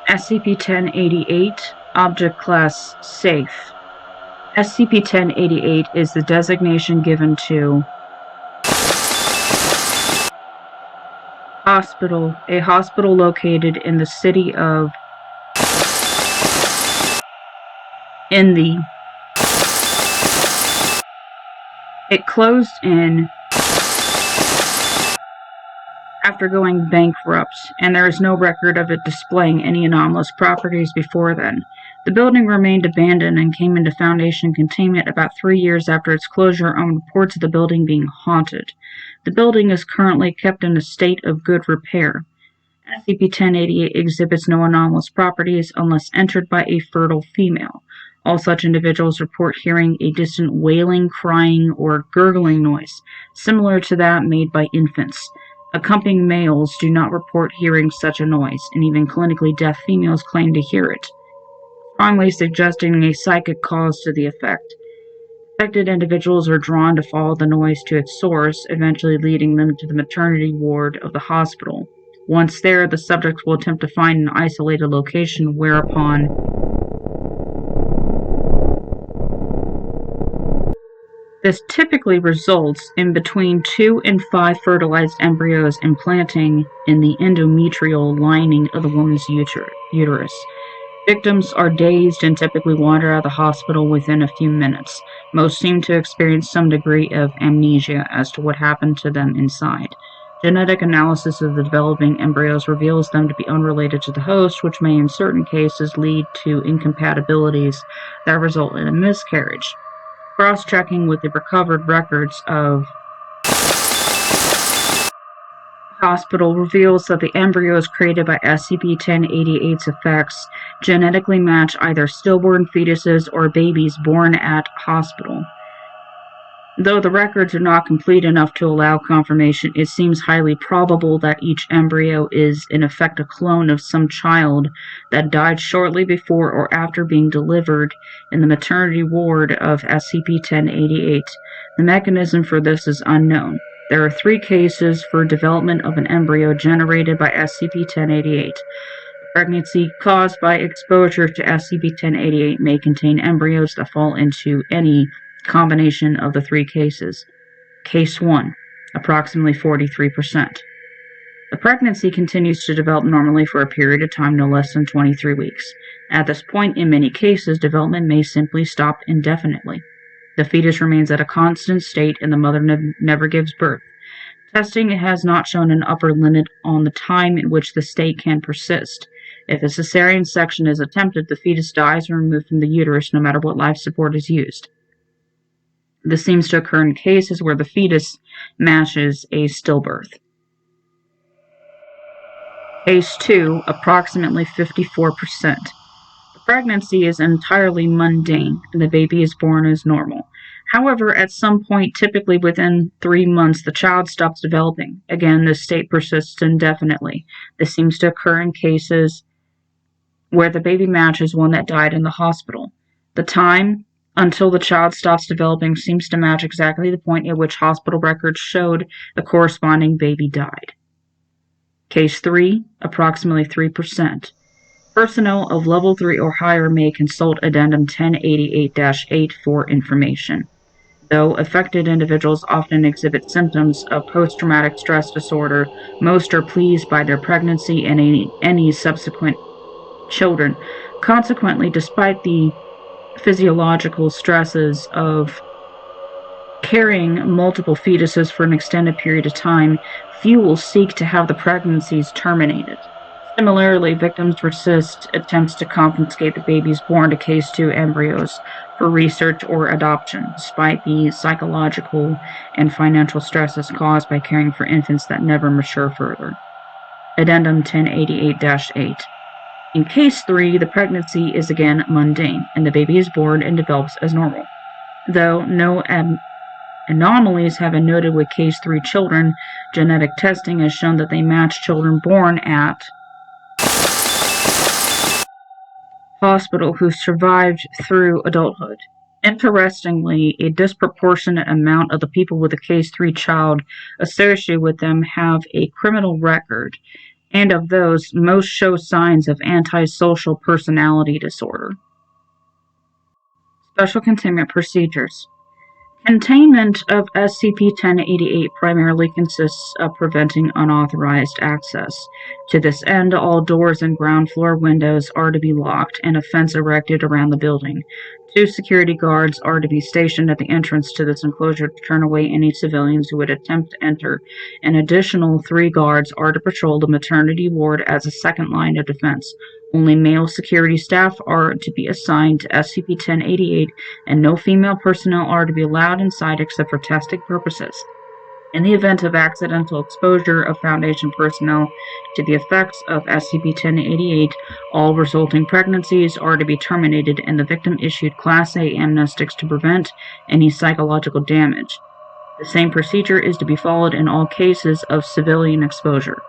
SCP-1088, Object Class Safe. SCP-1088 is the designation given to Hospital, a hospital located in the city of It closed in after going bankrupt, and there is no record of it displaying any anomalous properties before then. The building remained abandoned and came into Foundation containment about 3 years after its closure on reports of the building being haunted. The building is currently kept in a state of good repair. SCP-1088 exhibits no anomalous properties unless entered by a fertile female. All such individuals report hearing a distant wailing, crying, or gurgling noise, similar to that made by infants. Accompanying males do not report hearing such a noise, and even clinically deaf females claim to hear it, strongly suggesting a psychic cause to the effect. Affected individuals are drawn to follow the noise to its source, eventually leading them to the maternity ward of the hospital. Once there, the subjects will attempt to find an isolated location, whereupon this typically results in between 2 and 5 fertilized embryos implanting in the endometrial lining of the woman's uterus. Victims are dazed and typically wander out of the hospital within a few minutes. Most seem to experience some degree of amnesia as to what happened to them inside. Genetic analysis of the developing embryos reveals them to be unrelated to the host, which may in certain cases lead to incompatibilities that result in a miscarriage. Cross-checking with the recovered records of hospital reveals that the embryos created by SCP-1088's effects genetically match either stillborn fetuses or babies born at hospital. Though the records are not complete enough to allow confirmation, it seems highly probable that each embryo is in effect a clone of some child that died shortly before or after being delivered in the maternity ward of SCP-1088. The mechanism for this is unknown. There are 3 cases for development of an embryo generated by SCP-1088. Pregnancy caused by exposure to SCP-1088 may contain embryos that fall into any combination of the 3 cases. Case 1, approximately 43%. The pregnancy continues to develop normally for a period of time no less than 23 weeks. At this point, in many cases, development may simply stop indefinitely. The fetus remains at a constant state and the mother never gives birth. Testing has not shown an upper limit on the time in which the state can persist. If a cesarean section is attempted, the fetus dies when removed from the uterus no matter what life support is used. This seems to occur in cases where the fetus matches a stillbirth. Case 2, approximately 54%. The pregnancy is entirely mundane, and the baby is born as normal. However, at some point, typically within 3 months, the child stops developing. Again, this state persists indefinitely. This seems to occur in cases where the baby matches one that died in the hospital. The time until the child stops developing seems to match exactly the point at which hospital records showed the corresponding baby died. Case 3, approximately 3%. Personnel of Level 3 or higher may consult Addendum 1088-8 for information. Though affected individuals often exhibit symptoms of post-traumatic stress disorder, most are pleased by their pregnancy and any subsequent children. Consequently, despite the physiological stresses of carrying multiple fetuses for an extended period of time, few will seek to have the pregnancies terminated. Similarly, victims resist attempts to confiscate the babies born to Case 2 embryos for research or adoption, despite the psychological and financial stresses caused by caring for infants that never mature further. Addendum 1088-8. In Case 3, the pregnancy is again mundane, and the baby is born and develops as normal. Though no anomalies have been noted with Case 3 children, genetic testing has shown that they match children born at hospital who survived through adulthood. Interestingly, a disproportionate amount of the people with a Case 3 child associated with them have a criminal record, and of those, most show signs of antisocial personality disorder. Special Containment Procedures. Containment of SCP-1088 primarily consists of preventing unauthorized access. To this end, all doors and ground floor windows are to be locked and a fence erected around the building. 2 security guards are to be stationed at the entrance to this enclosure to turn away any civilians who would attempt to enter. An additional 3 guards are to patrol the maternity ward as a second line of defense. Only male security staff are to be assigned to SCP-1088, and no female personnel are to be allowed inside except for testing purposes. In the event of accidental exposure of Foundation personnel to the effects of SCP-1088, all resulting pregnancies are to be terminated and the victim issued Class A amnestics to prevent any psychological damage. The same procedure is to be followed in all cases of civilian exposure.